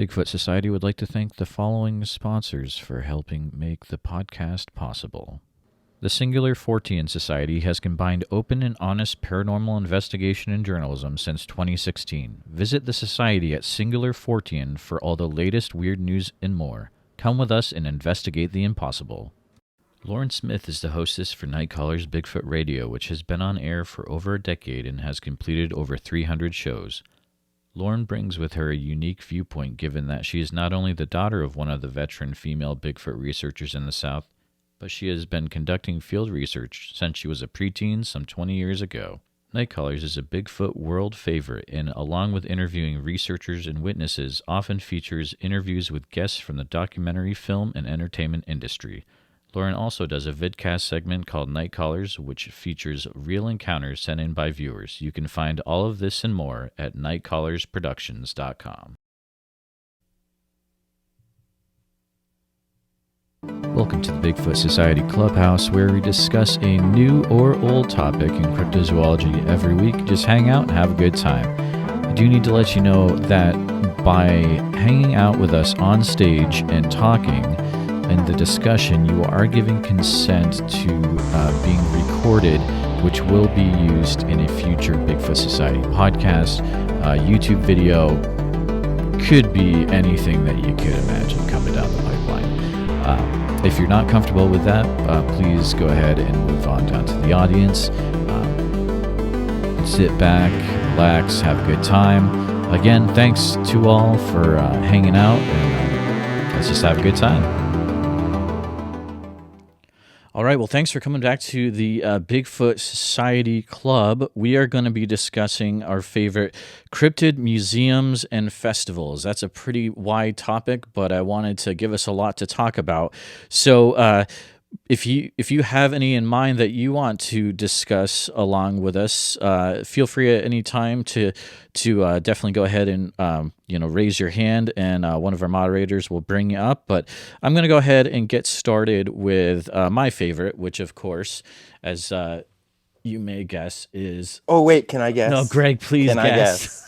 Bigfoot Society would like to thank the following sponsors for helping make the podcast possible. The Singular Fortean Society has combined open and honest paranormal investigation and journalism since 2016. Visit the Society at Singular Fortean for all the latest weird news and more. Come with us and investigate the impossible. Lauren Smith is the hostess for Nightcaller's Bigfoot Radio, which has been on air for over a decade and has completed over 300 shows. Lauren brings with her a unique viewpoint given that she is not only the daughter of one of the veteran female Bigfoot researchers in the South, but she has been conducting field research since she was a preteen some 20 years ago. Nightcallers is a Bigfoot world favorite and, along with interviewing researchers and witnesses, often features interviews with guests from the documentary, film, and entertainment industry. Lauren also does a vidcast segment called Nightcallers, which features real encounters sent in by viewers. You can find all of this and more at nightcallersproductions.com. Welcome to the Bigfoot Society Clubhouse, where we discuss a new or old topic in cryptozoology every week. Just hang out and have a good time. I do need to let you know that by hanging out with us on stage and talking in the discussion, you are giving consent to being recorded, which will be used in a future Bigfoot Society podcast, YouTube video, could be anything that you could imagine coming down the pipeline. If you're not comfortable with that, please go ahead and move on down to the audience. Sit back, relax, have a good time. Again, thanks to all for hanging out, and let's just have a good time. All right, well, thanks for coming back to the Bigfoot Society Club. We are going to be discussing our favorite cryptid museums and festivals. That's a pretty wide topic, but I wanted to give us a lot to talk about. So if you have any in mind that you want to discuss along with us, feel free at any time to definitely go ahead and raise your hand, and one of our moderators will bring you up. But I'm going to go ahead and get started with my favorite, which of course, as you may guess, is... Oh wait, can I guess? No, Greg, please can guess. I guess?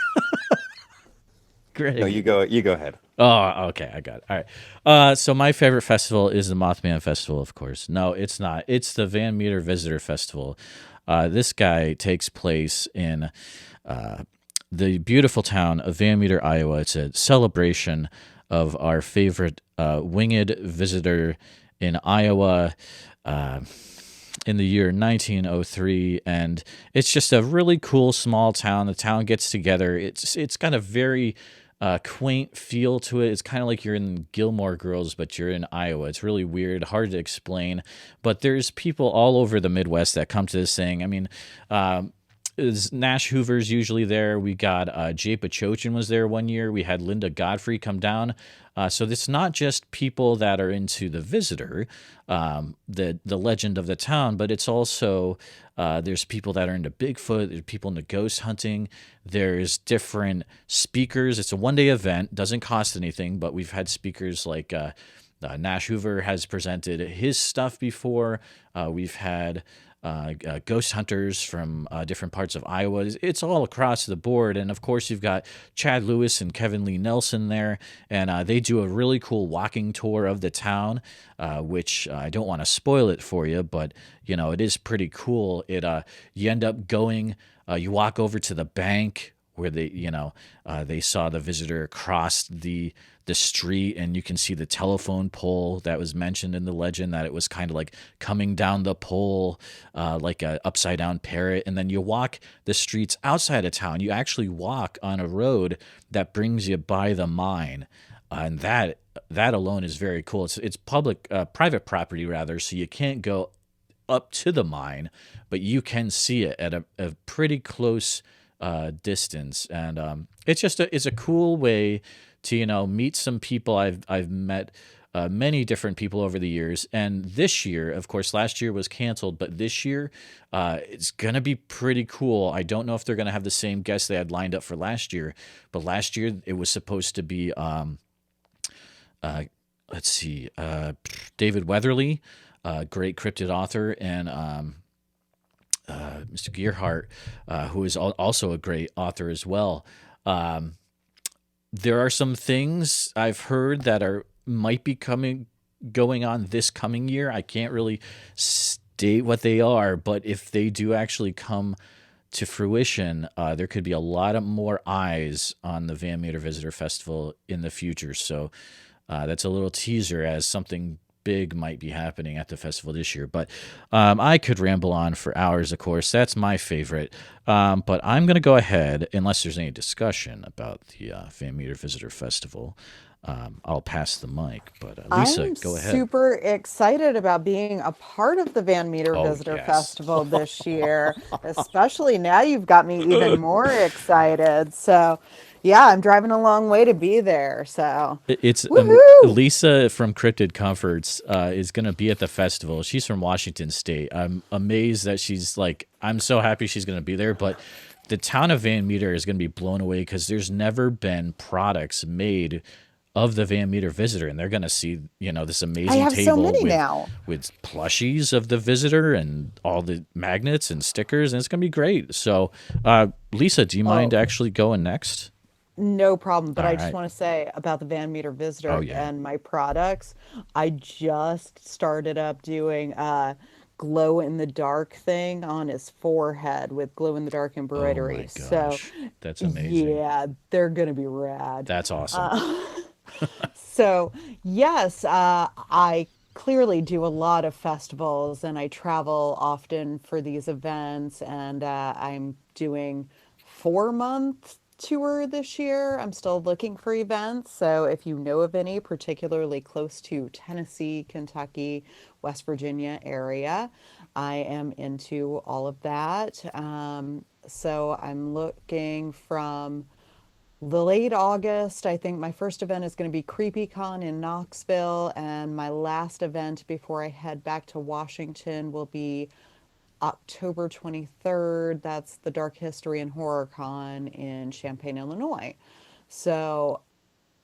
Greg. No, you go ahead. Oh, okay, I got it. All right. So my favorite festival is the Mothman Festival, of course. No, it's not. It's the Van Meter Visitor Festival. This guy takes place in the beautiful town of Van Meter, Iowa. It's a celebration of our favorite winged visitor in Iowa in the year 1903, and it's just a really cool small town. The town gets together. It's got a very quaint feel to it. It's kind of like you're in Gilmore Girls, but you're in Iowa. It's really weird, hard to explain, but there's people all over the Midwest that come to this thing. I mean, Nash Hoover's usually there. We got Jay Pachochin was there one year. We had Linda Godfrey come down. So it's not just people that are into the visitor, the legend of the town, but it's also there's people that are into Bigfoot. There's people into ghost hunting. There's different speakers. It's a one-day event. Doesn't cost anything, but we've had speakers like Nash Hoover has presented his stuff before. We've had ghost hunters from different parts of Iowa. It's all across the board. And of course, you've got Chad Lewis and Kevin Lee Nelson there, and they do a really cool walking tour of the town, which I don't want to spoil it for you, but it is pretty cool. You end up going, you walk over to the bank where they saw the visitor across the street, and you can see the telephone pole that was mentioned in the legend, that it was kind of like coming down the pole like a upside down parrot. And then you walk the streets outside of town. You actually walk on a road that brings you by the mine, and that alone is very cool. It's private property rather, so you can't go up to the mine, but you can see it at a pretty close distance. And it's a cool way to meet some people. I've met many different people over the years, and this year, of course, last year was canceled, but this year it's gonna be pretty cool. I don't know if they're gonna have the same guests they had lined up for last year, but last year it was supposed to be David Weatherly, great cryptid author, and Mr. Gearhart, who is also a great author as well. There are some things I've heard that are might be going on this coming year. I can't really state what they are, but if they do actually come to fruition, there could be a lot of more eyes on the Van Meter Visitor Festival in the future. So that's a little teaser as something big might be happening at the festival this year. But I could ramble on for hours, of course. That's my favorite. But I'm going to go ahead, unless there's any discussion about the Van Meter Visitor Festival. I'll pass the mic. But Lisa, I'm go ahead. super excited about being a part of the Van Meter Oh, Visitor yes. Festival this year, especially now you've got me even more excited. So, yeah, I'm driving a long way to be there. So, It's woohoo! Lisa from Cryptid Comforts is going to be at the festival. She's from Washington State. I'm amazed that she's like, I'm so happy she's going to be there. But the town of Van Meter is going to be blown away because there's never been products made of the Van Meter visitor, and they're going to see, this I amazing have so table many now. with plushies of the visitor and all the magnets and stickers, and it's going to be great. So, Lisa, do you mind Oh, actually going next? no problem. But All I just right. want to say about the Van Meter Oh Visitor yeah. and my products, I just started up doing a glow in the dark thing on his forehead with glow in the dark Oh embroidery. my So, gosh. That's amazing. yeah, they're going to be rad. That's awesome. Uh, so, yes, I clearly do a lot of festivals and I travel often for these events. And I'm doing 4 month tour this year. I'm still looking for events. So, if you know of any, particularly close to Tennessee, Kentucky, West Virginia area, I am into all of that. So, I'm looking from the late August. I think my first event is going to be CreepyCon in Knoxville, and my last event before I head back to Washington will be October 23rd. That's the Dark History and Horror Con in Champaign, Illinois. So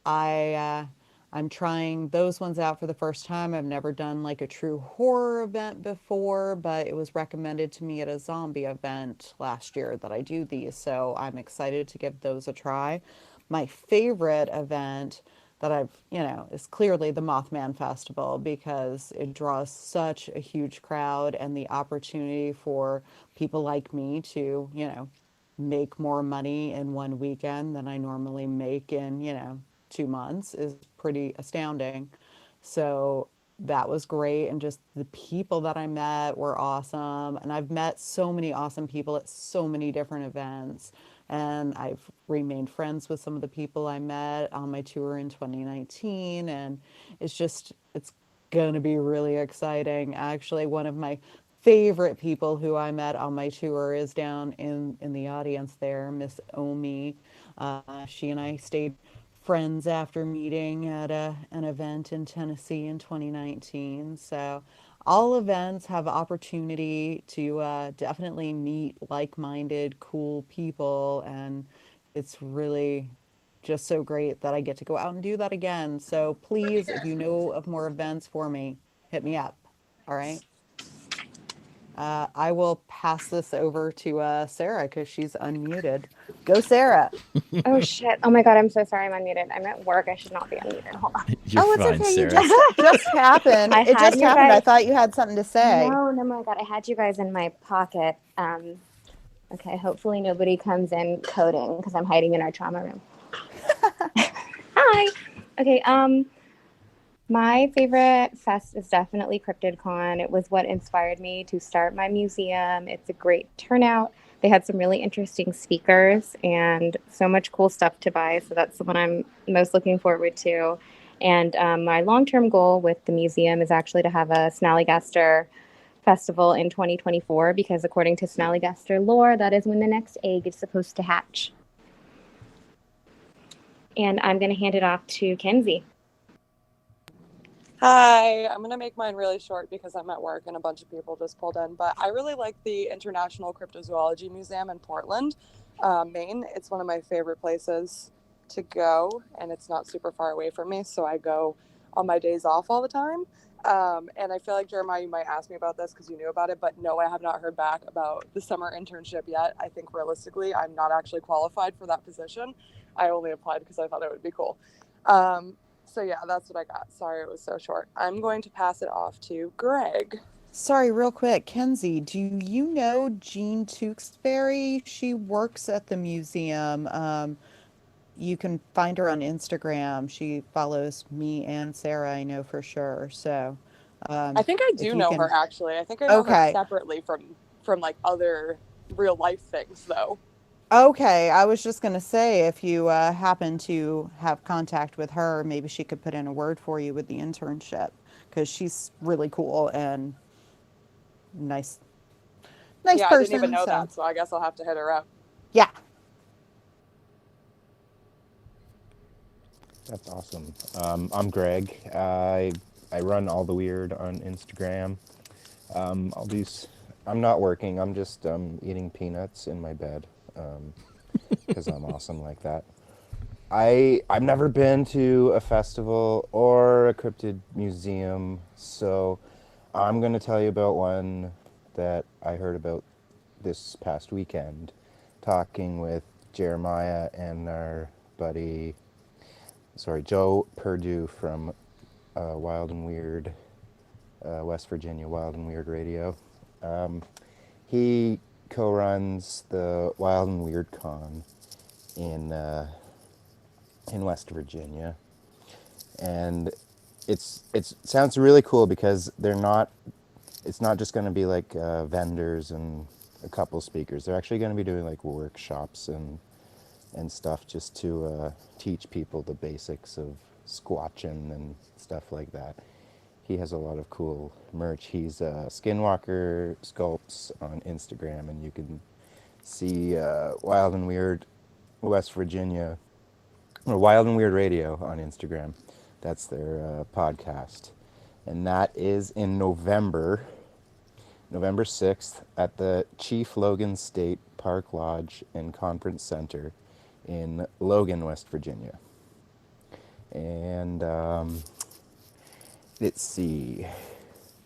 I I'm trying those ones out for the first time. I've never done like a true horror event before, but it was recommended to me at a zombie event last year that I do these. So I'm excited to give those a try. My favorite event that is clearly the Mothman Festival because it draws such a huge crowd and the opportunity for people like me to, make more money in one weekend than I normally make in, 2 months is pretty astounding. So that was great. And just the people that I met were awesome. And I've met so many awesome people at so many different events. And I've remained friends with some of the people I met on my tour in 2019. And it's going to be really exciting. Actually, one of my favorite people who I met on my tour is down in the audience there, Miss Omi. She and I stayed friends after meeting at an event in Tennessee in 2019. So all events have opportunity to definitely meet like-minded, cool people, and it's really just so great that I get to go out and do that again. So please, if you know of more events for me, hit me up. All right. I will pass this over to Sarah because she's unmuted. Go, Sarah. Oh shit. Oh my God, I'm so sorry I'm unmuted. I'm at work. I should not be unmuted. Hold on. You're Oh, it's fine, okay. You Sarah. just happened. I It had just you happened. I guys. thought you had something to say. No, no, my God. I had you guys in my pocket. Okay, hopefully nobody comes in coding because I'm hiding in our trauma room. Hi. Okay, my favorite fest is definitely CryptidCon. It was what inspired me to start my museum. It's a great turnout. They had some really interesting speakers and so much cool stuff to buy. So that's the one I'm most looking forward to. And my long-term goal with the museum is actually to have a Snallygaster festival in 2024 because according to Snallygaster lore, that is when the next egg is supposed to hatch. And I'm going to hand it off to Kenzie. Hi, I'm going to make mine really short because I'm at work and a bunch of people just pulled in. But I really like the International Cryptozoology Museum in Portland, Maine. It's one of my favorite places to go, and it's not super far away from me, so I go on my days off all the time. And I feel like, Jeremiah, you might ask me about this because you knew about it, but no, I have not heard back about the summer internship yet. I think realistically, I'm not actually qualified for that position. I only applied because I thought it would be cool. So yeah, that's what I got. Sorry it was so short. I'm going to pass it off to Greg. Sorry, real quick, Kenzie, do you know Jean Tewksbury? She works at the museum. You can find her on Instagram. She follows me and Sarah, I know for sure. So, I think I if do you know her can, actually. I think I know her okay. separately from like other real life things though. Okay, I was just gonna say if you happen to have contact with her, maybe she could put in a word for you with the internship because she's really cool and nice, nice Yeah, I didn't even person. know So, that, so I guess I'll have to hit her up. yeah. That's awesome. I'm Greg. I run All the Weird on Instagram. All these. I'm not working. I'm just eating peanuts in my bed because I'm awesome like that. I've never been to a festival or a cryptid museum, so I'm going to tell you about one that I heard about this past weekend, talking with Jeremiah and our buddy, Joe Perdue from Wild and Weird, West Virginia Wild and Weird Radio. He co-runs the Wild and Weird Con in West Virginia, and it sounds really cool because they're not. It's not just going to be like vendors and a couple speakers. They're actually going to be doing like workshops and stuff just to teach people the basics of squatching and stuff like that. He has a lot of cool merch. He's Skinwalker Sculpts on Instagram, and you can see Wild and Weird West Virginia, or Wild and Weird Radio on Instagram. That's their podcast. And that is in November 6th at the Chief Logan State Park Lodge and Conference Center in Logan, West Virginia. And let's see.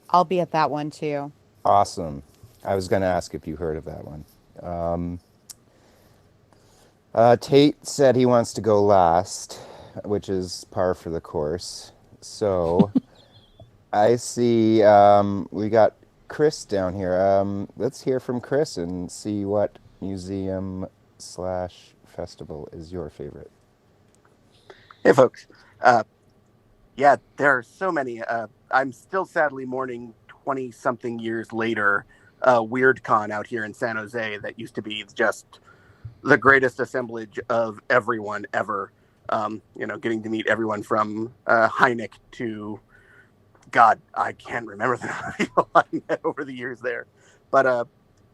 I'll be at that one too. Awesome. I was going to ask if you heard of that one. Tate said he wants to go last, which is par for the course. So I see we got Chris down here. Let's hear from Chris and see what museum / festival is your favorite. Hey, folks. Yeah, there are so many. I'm still sadly mourning 20-something years later WeirdCon out here in San Jose that used to be just the greatest assemblage of everyone ever. Getting to meet everyone from Hynek to, God, I can't remember the number of people I met over the years there. But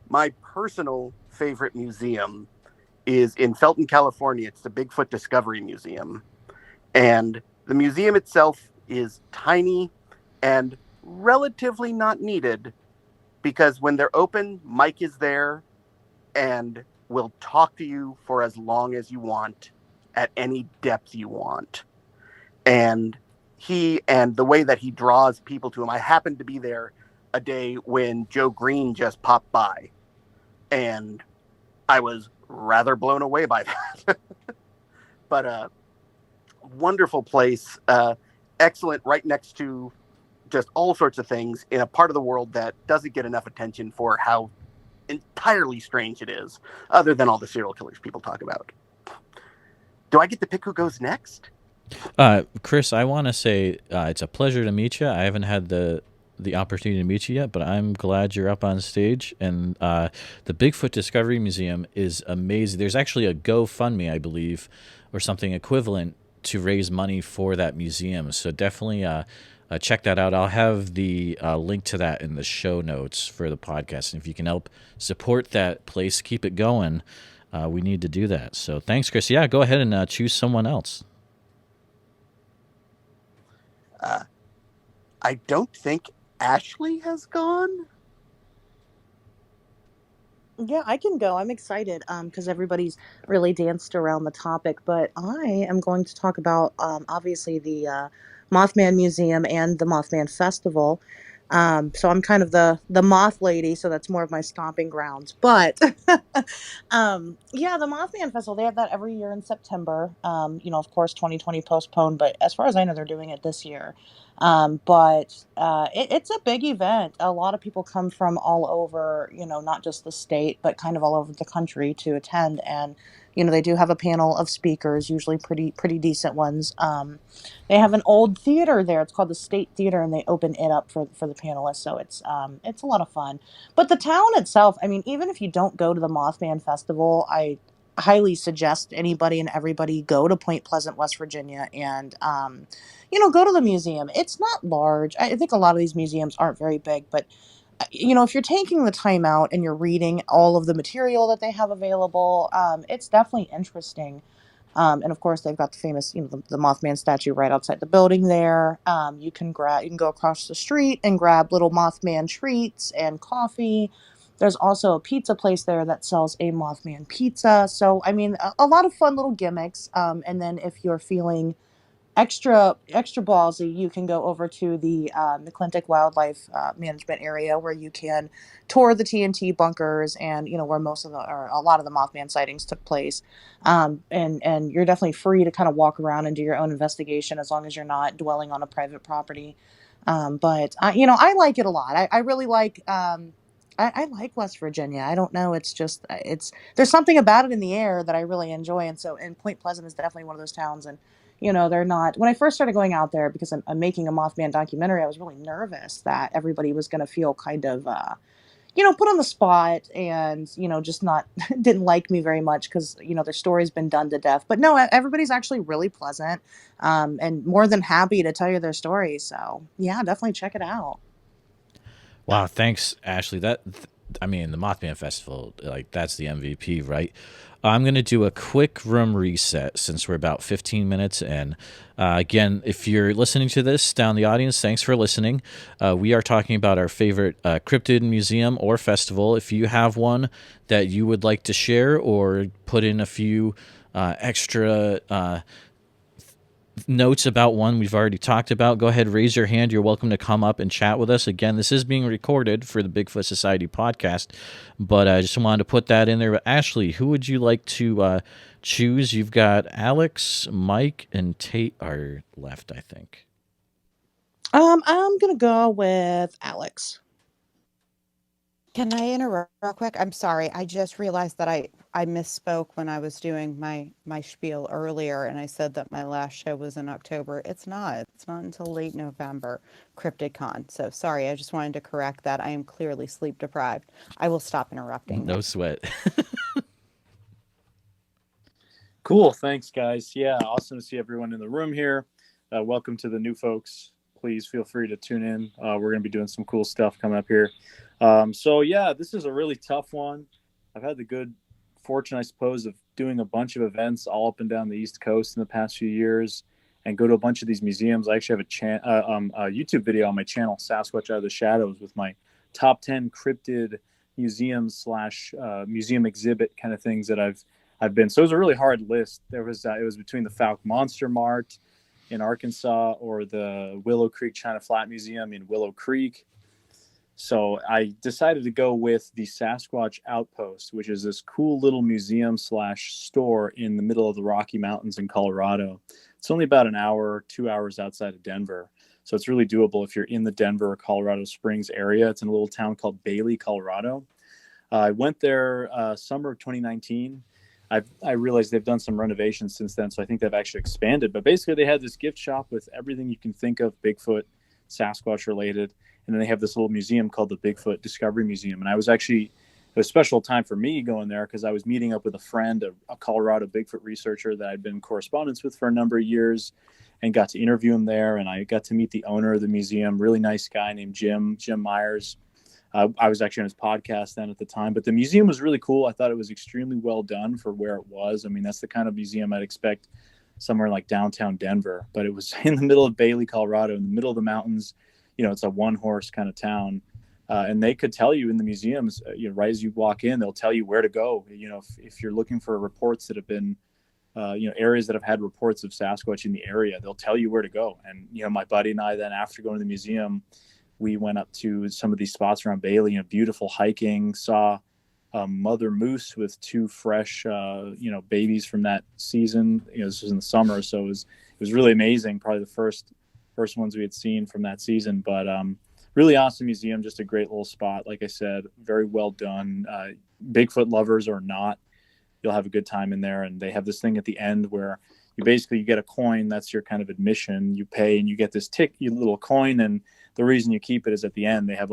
my personal favorite museum is in Felton, California. It's the Bigfoot Discovery Museum. And the museum itself is tiny and relatively not needed because when they're open, Mike is there and will talk to you for as long as you want at any depth you want. And the way that he draws people to him, I happened to be there a day when Joe Green just popped by, and I was rather blown away by that. But wonderful place, excellent, right next to just all sorts of things in a part of the world that doesn't get enough attention for how entirely strange it is, other than all the serial killers people talk about. Do I get to pick who goes next? Chris, I want to say it's a pleasure to meet you. I haven't had the opportunity to meet you yet, but I'm glad you're up on stage. And the Bigfoot Discovery Museum is amazing. There's actually a GoFundMe, I believe, or something equivalent to raise money for that museum. So definitely check that out. I'll have the link to that in the show notes for the podcast. And if you can help support that place, keep it going, we need to do that. So thanks, Chris. Yeah, go ahead and choose someone else. I don't think Ashley has gone. Yeah, I can go. I'm excited because everybody's really danced around the topic. But I am going to talk about obviously the Mothman Museum and the Mothman Festival. So I'm kind of the moth lady, so that's more of my stomping grounds. But yeah, the Mothman Festival, they have that every year in September. Of course, 2020 postponed, but as far as I know, they're doing it this year. It's a big event. A lot of people come from all over, not just the state, but kind of all over the country to attend. And they do have a panel of speakers, usually pretty decent ones. They have an old theater there. It's called the State Theater, and they open it up for the panelists. So it's a lot of fun. But the town itself, I mean, even if you don't go to the Mothman Festival, I highly suggest anybody and everybody go to Point Pleasant, West Virginia, and go to the museum. It's not large. I think a lot of these museums aren't very big, but if you're taking the time out and you're reading all of the material that they have available, it's definitely interesting. And of course, they've got the famous, the Mothman statue right outside the building there. You can go across the street and grab little Mothman treats and coffee. There's also a pizza place there that sells a Mothman pizza. So, I mean, a lot of fun little gimmicks. And then if you're feeling extra ballsy, you can go over to the McClintock Wildlife Management area where you can tour the TNT bunkers and where a lot of the Mothman sightings took place. And you're definitely free to kind of walk around and do your own investigation as long as you're not dwelling on a private property. But I like it a lot. I really like. I like West Virginia. I don't know. There's something about it in the air that I really enjoy. And Point Pleasant is definitely one of those towns. And they're not. When I first started going out there, because I'm making a Mothman documentary, I was really nervous that everybody was going to feel kind of, put on the spot and, just not, didn't like me very much because, their story's been done to death. But no, everybody's actually really pleasant and more than happy to tell you their story. So, yeah, definitely check it out. Wow, thanks, Ashley. The Mothman Festival, like, that's the MVP, right? I'm going to do a quick room reset since we're about 15 minutes in. Again, if you're listening to this down the audience, thanks for listening. We are talking about our favorite cryptid museum or festival. If you have one that you would like to share or put in a few extra notes about one we've already talked about, go ahead, raise your hand. You're welcome to come up and chat with us. Again, this is being recorded for the Bigfoot Society podcast, but I just wanted to put that in there. But Ashley, who would you like to choose? You've got Aleks, Mike, and Tate are left, I think. I'm gonna go with Aleks. Can I interrupt real quick? I'm sorry. I just realized that I misspoke when I was doing my spiel earlier, and I said that my last show was in October. It's not. It's not until late November, Cryptid Con. So sorry. I just wanted to correct that. I am clearly sleep deprived. I will stop interrupting. No sweat. Cool. Thanks, guys. Yeah, awesome to see everyone in the room here. Welcome to the new folks. Please feel free to tune in. We're going to be doing some cool stuff coming up here. This is a really tough one. I've had the good fortune, I suppose, of doing a bunch of events all up and down the East Coast in the past few years and go to a bunch of these museums. I actually have a YouTube video on my channel, Sasquatch Out of the Shadows, with my top 10 cryptid museums / museum exhibit kind of things that I've been. So it was a really hard list. It was between the Fouke Monster Mart in Arkansas or the Willow Creek China Flat Museum in Willow Creek. So I decided to go with the Sasquatch Outpost, which is this cool little museum / store in the middle of the Rocky Mountains in Colorado. It's only about an hour, 2 hours outside of Denver. So it's really doable if you're in the Denver or Colorado Springs area. It's in a little town called Bailey, Colorado. I went there summer of 2019. I realized they've done some renovations since then, so I think they've actually expanded. But basically, they had this gift shop with everything you can think of Bigfoot, Sasquatch related. And then they have this little museum called the Bigfoot Discovery Museum. And it was a special time for me going there because I was meeting up with a friend, a Colorado Bigfoot researcher that I'd been in correspondence with for a number of years, and got to interview him there. And I got to meet the owner of the museum, really nice guy named Jim Myers. I was actually on his podcast then at the time. But the museum was really cool. I thought it was extremely well done for where it was. I mean, that's the kind of museum I'd expect somewhere like downtown Denver. But it was in the middle of Bailey, Colorado, in the middle of the mountains. It's a one-horse kind of town. And they could tell you in the museums, right as you walk in, they'll tell you where to go. If you're looking for reports that have been, areas that have had reports of Sasquatch in the area. They'll tell you where to go. And, my buddy and I, then after going to the museum, we went up to some of these spots around Bailey, beautiful hiking, saw a mother moose with two fresh, babies from that season. This was in the summer. So it was really amazing. Probably the first ones we had seen from that season, but really awesome museum. Just a great little spot. Like I said, very well done. Bigfoot lovers or not, you'll have a good time in there. And they have this thing at the end where you get a coin. That's your kind of admission. You pay and you get this little coin. And the reason you keep it is at the end, they have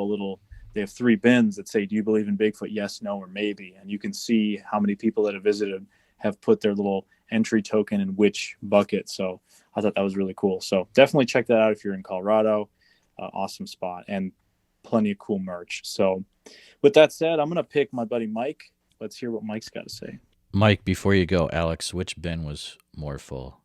3 bins that say, do you believe in Bigfoot? Yes, no, or maybe. And you can see how many people that have visited have put their little entry token in which bucket. So I thought that was really cool. So definitely check that out if you're in Colorado. Awesome spot and plenty of cool merch. So with that said, I'm going to pick my buddy Mike. Let's hear what Mike's got to say. Mike, before you go, Aleks, which bin was more full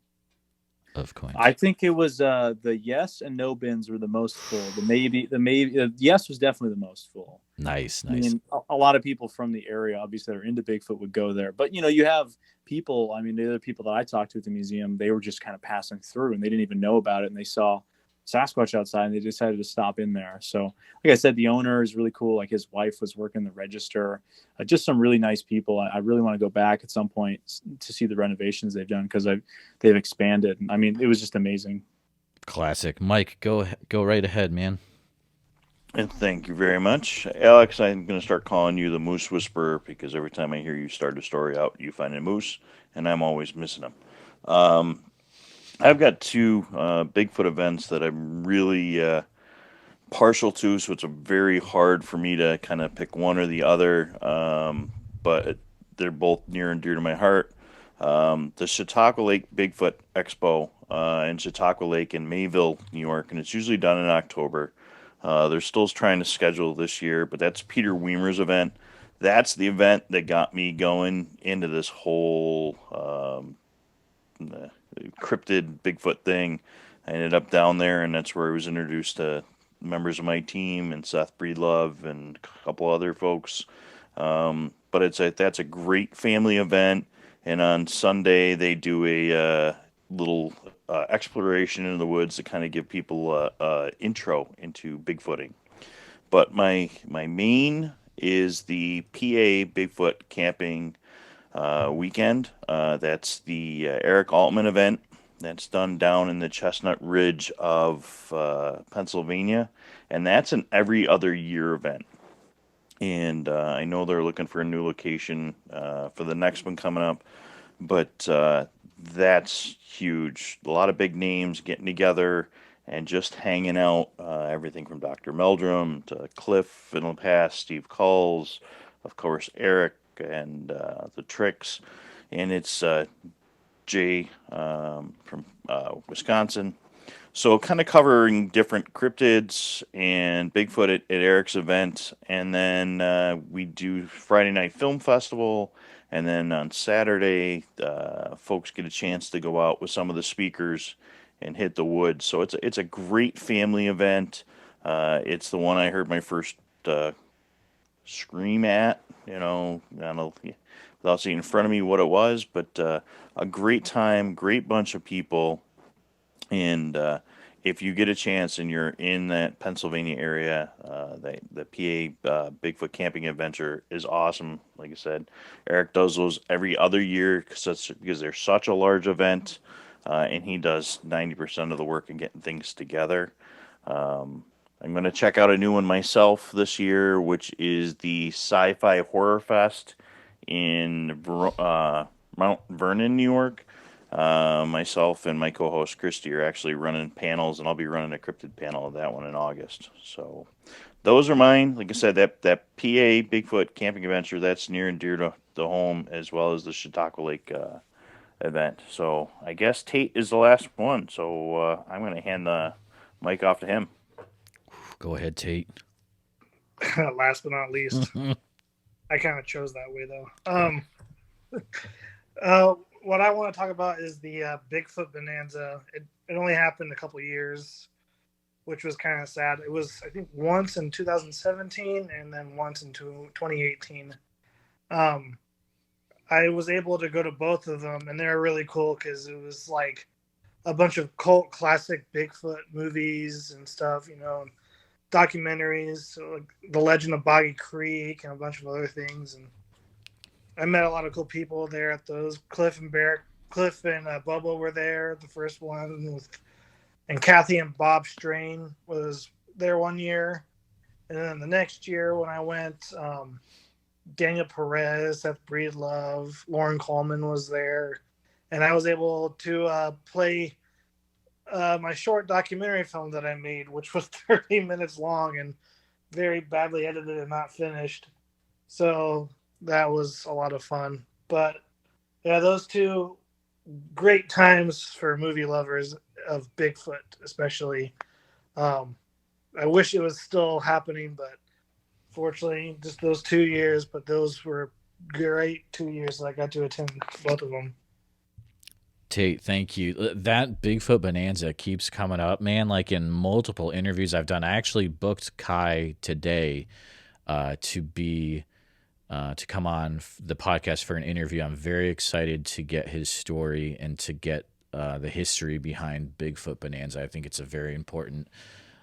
of coins? I think it was the yes and no bins were the most full. The yes was definitely the most full. Nice. I mean, a lot of people from the area, obviously, that are into Bigfoot would go there. But, you have people, the other people that I talked to at the museum, they were just kind of passing through and they didn't even know about it. And they saw Sasquatch outside and they decided to stop in there. So like I said, the owner is really cool. Like his wife was working the register, just some really nice people. I really want to go back at some point to see the renovations they've done because they've expanded. It was just amazing. Classic. Mike, go right ahead, man. And thank you very much. Aleks, I'm going to start calling you the Moose Whisperer because every time I hear you start a story out, you find a moose, and I'm always missing them. I've got 2 Bigfoot events that I'm really partial to, so it's very hard for me to kind of pick one or the other, but they're both near and dear to my heart. The Chautauqua Lake Bigfoot Expo in Chautauqua Lake in Mayville, New York, and it's usually done in October. They're still trying to schedule this year, but that's Peter Weimer's event. That's the event that got me going into this whole cryptid Bigfoot thing. I ended up down there, and that's where I was introduced to members of my team and Seth Breedlove and a couple other folks. But that's a great family event, and on Sunday they do a little exploration in the woods to kind of give people a intro into Bigfooting. But my main is the PA Bigfoot camping weekend. That's the Eric Altman event. That's done down in the Chestnut Ridge of Pennsylvania, and that's an every other year event. And I know they're looking for a new location for the next one coming up, but that's huge. A lot of big names getting together and just hanging out. Everything from Dr. Meldrum to Cliff in the past, Steve Culls, of course, Eric, and the Tricks. And it's Jay from Wisconsin. So kind of covering different cryptids and Bigfoot at Eric's event. And then we do Friday Night Film Festival. And then on Saturday, folks get a chance to go out with some of the speakers and hit the woods. So it's a great family event. It's the one I heard my first scream at, I don't know, without seeing in front of me what it was, but a great time, great bunch of people. And if you get a chance and you're in that Pennsylvania area, the PA Bigfoot Camping Adventure is awesome. Like I said, Eric does those every other year because they're such a large event, and he does 90% of the work in getting things together. I'm going to check out a new one myself this year, which is the Sci-Fi Horror Fest in Mount Vernon, New York. Myself and my co-host Christy are actually running panels, and I'll be running a cryptid panel of that one in August. So those are mine. Like I said, that PA Bigfoot Camping Adventure, that's near and dear to home, as well as the Chautauqua Lake event. So I guess Tate is the last one. So I'm going to hand the mic off to him. Go ahead, Tate. Last but not least. I kind of chose that way, though. What I want to talk about is the Bigfoot Bonanza. It only happened a couple years, which was kind of sad. It was, I think, once in 2017 and then once in 2018. I was able to go to both of them, and they were really cool because it was like a bunch of cult classic Bigfoot movies and stuff, documentaries, so like The Legend of Boggy Creek and a bunch of other things. And I met a lot of cool people there at those. Cliff and Bubba were there. The first one and Kathy and Bob Strain was there one year, and then the next year when I went, Daniel Perez, Seth Breedlove, Lauren Coleman was there, and I was able to play my short documentary film that I made, which was 30 minutes long and very badly edited and not finished. So that was a lot of fun. But yeah, those two great times for movie lovers of Bigfoot, especially. I wish it was still happening, but fortunately, just those 2 years. But those were great 2 years that I got to attend both of them. Tate, thank you. That Bigfoot Bonanza keeps coming up, man. Like in multiple interviews I've done, I actually booked Kai today to come on the podcast for an interview. I'm very excited to get his story and to get the history behind Bigfoot Bonanza. I think it's a very important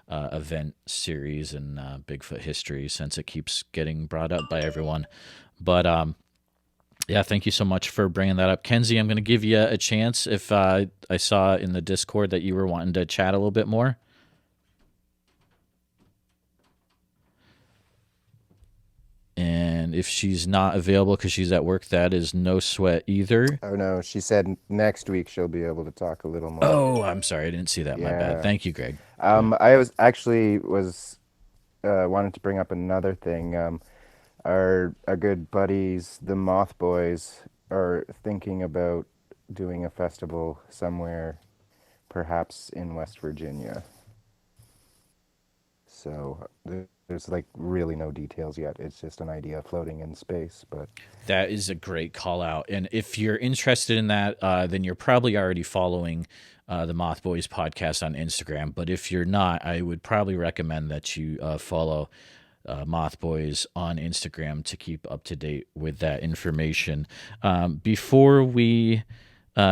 event series in Bigfoot history since it keeps getting brought up by everyone. But yeah, thank you so much for bringing that up. Kenzie, I'm going to give you a chance if I saw in the Discord that you were wanting to chat a little bit more. And if she's not available because she's at work, that is no sweat either. Oh, no. She said next week she'll be able to talk a little more. Oh, I'm sorry. I didn't see that. My bad. Thank you, Greg. I was wanted to bring up another thing. Our good buddies, the Moth Boys, are thinking about doing a festival somewhere, perhaps in West Virginia. So there's like really no details yet. It's just an idea floating in space. But that is a great call out. And if you're interested in that, then you're probably already following the Moth Boys podcast on Instagram. But if you're not, I would probably recommend that you follow Moth Boys on Instagram to keep up to date with that information. Before we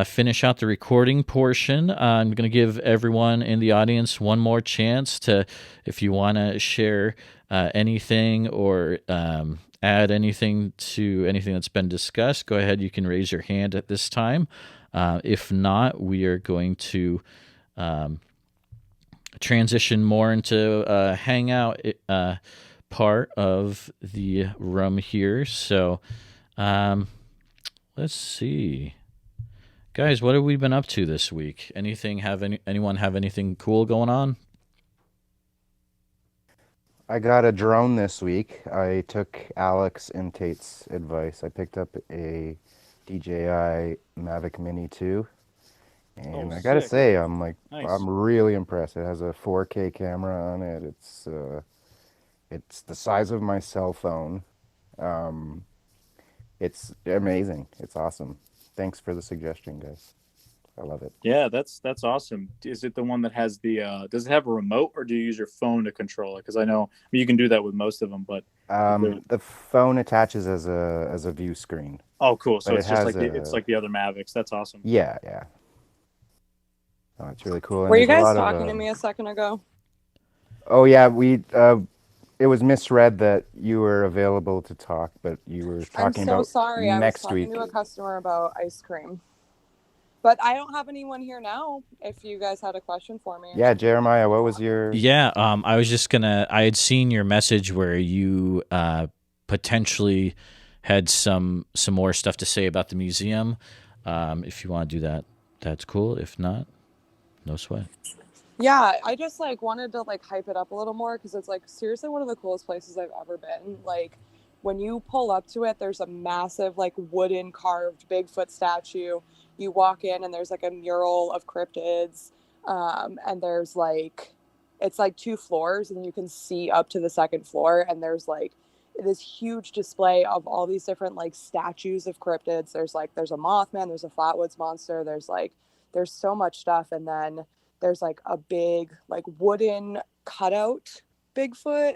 finish out the recording portion, I'm going to give everyone in the audience one more chance to, if you want to share anything or add anything to anything that's been discussed, go ahead. You can raise your hand at this time. If not, we are going to transition more into hangout part of the room here. So let's see. Guys, what have we been up to this week? Anyone have anything cool going on? I got a drone this week. I took Aleks and Tate's advice. I picked up a DJI Mavic Mini 2. And I gotta say, nice. I'm really impressed. It has a 4K camera on it. It's the size of my cell phone. It's amazing. It's awesome. Thanks for the suggestion, guys. I love it. Yeah, that's awesome. Is it the one that has does it have a remote, or do you use your phone to control it? Because I know you can do that with most of them, but the phone attaches as a view screen. Oh, cool. So it's just like it's like the other Mavics. That's awesome. Yeah. Oh, it's really cool. Were you guys talking to me a second ago? Oh yeah, it was misread that you were available to talk, but you were talking about next week. I'm so sorry. I was talking to a customer about ice cream. But I don't have anyone here now if you guys had a question for me. Yeah, Jeremiah, what was your... Yeah, I was just I had seen your message where you potentially had some more stuff to say about the museum. If you want to do that, that's cool. If not, no sweat. Yeah, I just wanted to hype it up a little more because it's seriously one of the coolest places I've ever been. When you pull up to it, there's a massive wooden carved Bigfoot statue. You walk in and there's a mural of cryptids, and there's it's 2 floors, and you can see up to the 2nd floor, and there's this huge display of all these different statues of cryptids. There's a Mothman, there's a Flatwoods monster, there's so much stuff, and then there's a big wooden cutout Bigfoot.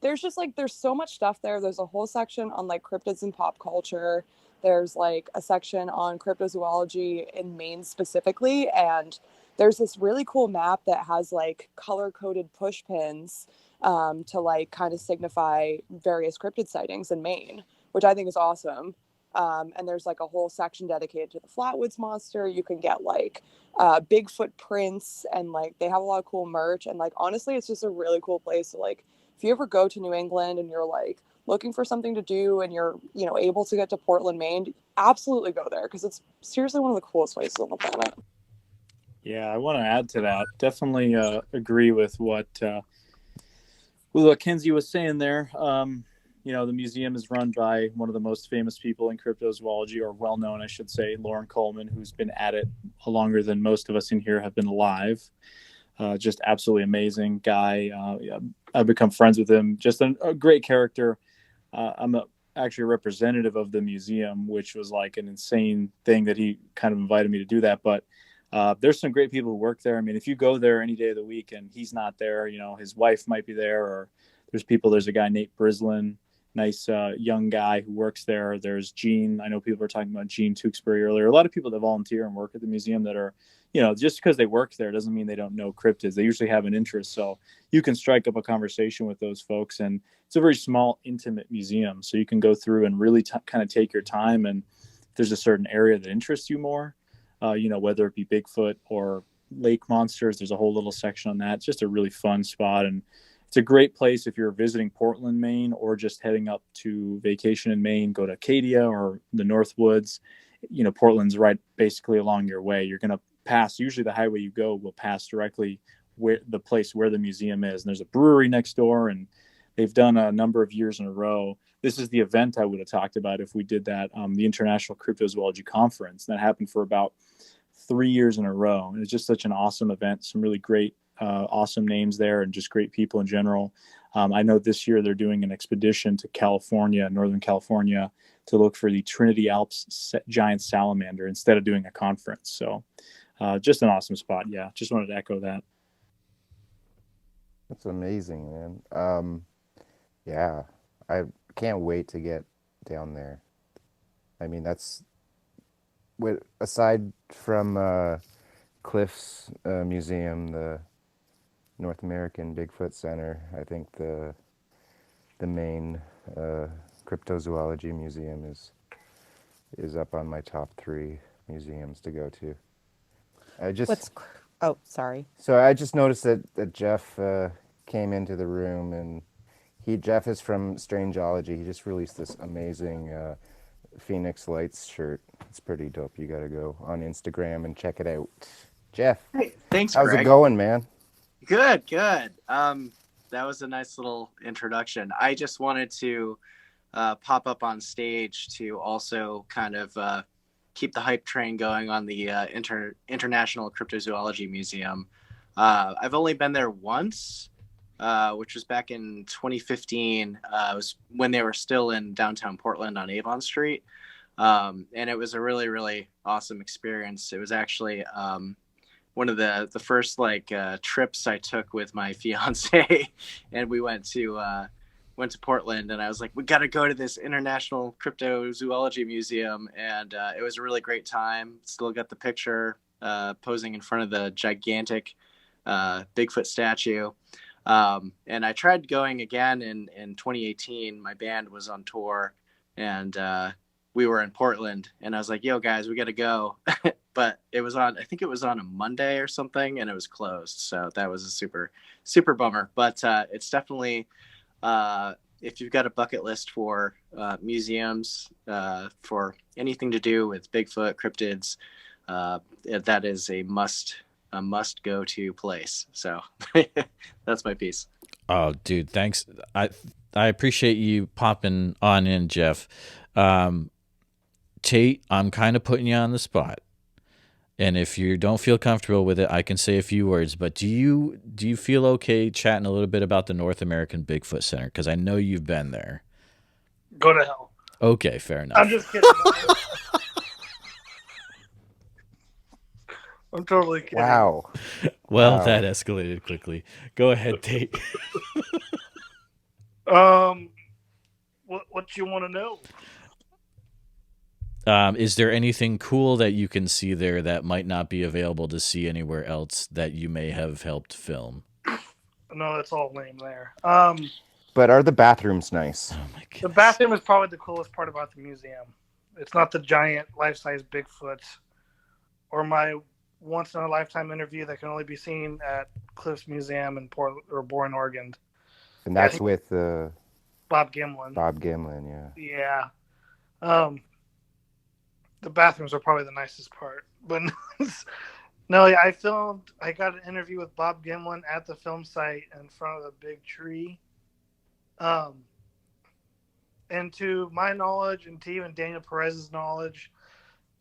There's just there's so much stuff there. There's a whole section on cryptids and pop culture. there's like a section on cryptozoology in Maine specifically, and there's this really cool map that has like color coded push pins to like kind of signify various cryptid sightings in Maine, which I think is awesome. And there's like a whole section dedicated to the Flatwoods Monster. You can get like Bigfoot prints, and like they have a lot of cool merch. And like honestly, it's just a really cool place to like, if you ever go to New England and you're like looking for something to do and you're, you know, able to get to Portland, Maine, absolutely go there, because it's seriously one of the coolest places on the planet. Yeah, I want to add to that. Definitely agree with what Kenzie was saying there. You know, the museum is run by one of the most famous people in cryptozoology, or well-known, I should say, Lauren Coleman, who's been at it longer than most of us in here have been alive. Just absolutely amazing guy. I've become friends with him. Just a great character. I'm actually a representative of the museum, which was like an insane thing that he kind of invited me to do that. But there's some great people who work there. I mean, if you go there any day of the week and he's not there, you know, his wife might be there, or there's a guy, Nate Brislin, nice young guy who works there. There's Gene. I know people were talking about Gene Tewksbury earlier. A lot of people that volunteer and work at the museum that are, you know, just because they work there doesn't mean they don't know cryptids. They usually have an interest. So you can strike up a conversation with those folks. And it's a very small, intimate museum. So you can go through and really kind of take your time. And if there's a certain area that interests you more, you know, whether it be Bigfoot or lake monsters, there's a whole little section on that. It's just a really fun spot. And it's a great place if you're visiting Portland, Maine, or just heading up to vacation in Maine. Go to Acadia or the Northwoods. You know, Portland's right basically along your way. You're going to pass, usually the highway you go will pass directly where the place where the museum is. And there's a brewery next door, and they've done a number of years in a row. This is the event I would have talked about if we did that, the International Cryptozoology Conference. That happened for about 3 years in a row. And it's just such an awesome event. Some really great, awesome names there, and just great people in general. I know this year they're doing an expedition to California, Northern California, to look for the Trinity Alps giant salamander instead of doing a conference. So just an awesome spot. Yeah, just wanted to echo that. That's amazing, man. Yeah, I can't wait to get down there. I mean, that's aside from Cliff's museum, the North American Bigfoot Center, I think the main Cryptozoology Museum is up on my top 3 museums to go to. Oh, sorry. So I just noticed that Jeff came into the room, and Jeff is from Strangeology. He just released this amazing Phoenix Lights shirt. It's pretty dope. You got to go on Instagram and check it out. Jeff, hey, thanks, how's Greg. it going, man? Good. That was a nice little introduction. I just wanted to pop up on stage to also kind of keep the hype train going on the International Cryptozoology Museum. I've only been there once, which was back in 2015. It was when they were still in downtown Portland on Avon Street. And it was a really, really awesome experience. It was actually one of the first trips I took with my fiance, and we went to Portland, and I was like, we got to go to this International Cryptozoology Museum. And it was a really great time. Still got the picture posing in front of the gigantic Bigfoot statue. And I tried going again in 2018. My band was on tour, and we were in Portland, and I was like, yo guys, we got to go. But I think it was on a Monday or something, and it was closed. So that was a super, super bummer. But it's definitely, if you've got a bucket list for museums, for anything to do with Bigfoot, cryptids, that is a must go to place. So that's my piece. Oh, dude, thanks. I appreciate you popping on in, Jeff. Tate, I'm kind of putting you on the spot. And if you don't feel comfortable with it, I can say a few words. But do you feel okay chatting a little bit about the North American Bigfoot Center? Because I know you've been there. Go to hell. Okay, fair enough. I'm just kidding. I'm totally kidding. Wow. Well, that escalated quickly. Go ahead, Tate. What you want to know? Is there anything cool that you can see there that might not be available to see anywhere else that you may have helped film? No, that's all lame there. But are the bathrooms nice? Oh my The goodness. bathroom is probably the coolest part about the museum. It's not the giant life-size Bigfoots or my once-in-a-lifetime interview that can only be seen at Cliffs Museum in Bourne, Oregon. And that's with Bob Gimlin. Bob Gimlin, yeah. Yeah. The bathrooms are probably the nicest part. But no, I got an interview with Bob Gimlin at the film site in front of the big tree. And to my knowledge, and to even Daniel Perez's knowledge,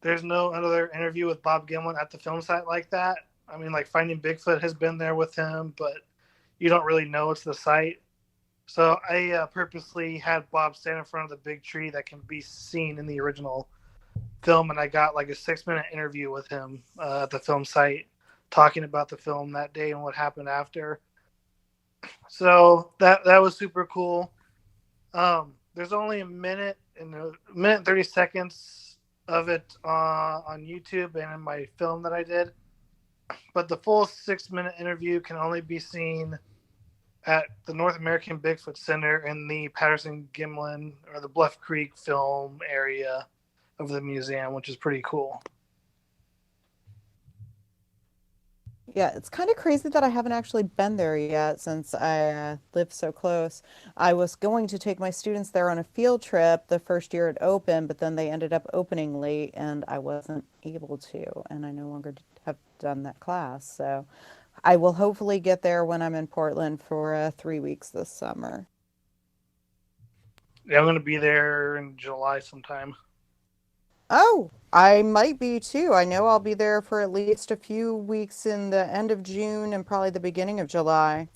there's no other interview with Bob Gimlin at the film site like that. I mean, like Finding Bigfoot has been there with him, but you don't really know it's the site. So I purposely had Bob stand in front of the big tree that can be seen in the original film, and I got like a 6-minute interview with him at the film site, talking about the film that day and what happened after. So that was super cool. There's only a minute and 30 seconds of it on YouTube and in my film that I did, but the full 6-minute interview can only be seen at the North American Bigfoot Center in the Patterson-Gimlin or the Bluff Creek film area of the museum, which is pretty cool. Yeah, it's kind of crazy that I haven't actually been there yet since I live so close. I was going to take my students there on a field trip the first year it opened, but then they ended up opening late and I wasn't able to, and I no longer have done that class. So I will hopefully get there when I'm in Portland for 3 weeks this summer. Yeah, I'm going to be there in July sometime. Oh, I might be too. I know I'll be there for at least a few weeks in the end of June and probably the beginning of July.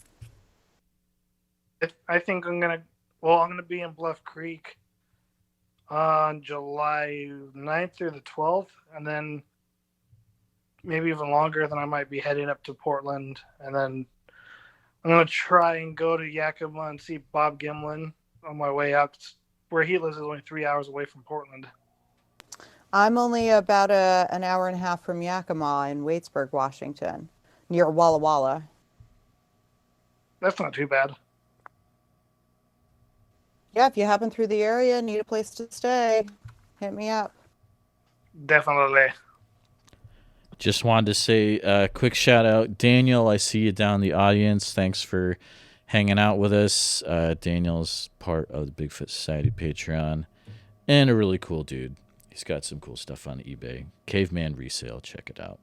I think I'm going to be in Bluff Creek on July 9th through the 12th, and then maybe even longer. Then I might be heading up to Portland, and then I'm going to try and go to Yakima and see Bob Gimlin on my way out. Where he lives is only 3 hours away from Portland. I'm only about an hour and a half from Yakima in Waitsburg, Washington, near Walla Walla. That's not too bad. Yeah, if you happen through the area, need a place to stay, hit me up. Definitely. Just wanted to say a quick shout out. Daniel, I see you down in the audience. Thanks for hanging out with us. Daniel's part of the Bigfoot Society Patreon and a really cool dude. He's got some cool stuff on eBay. Caveman Resale. Check it out.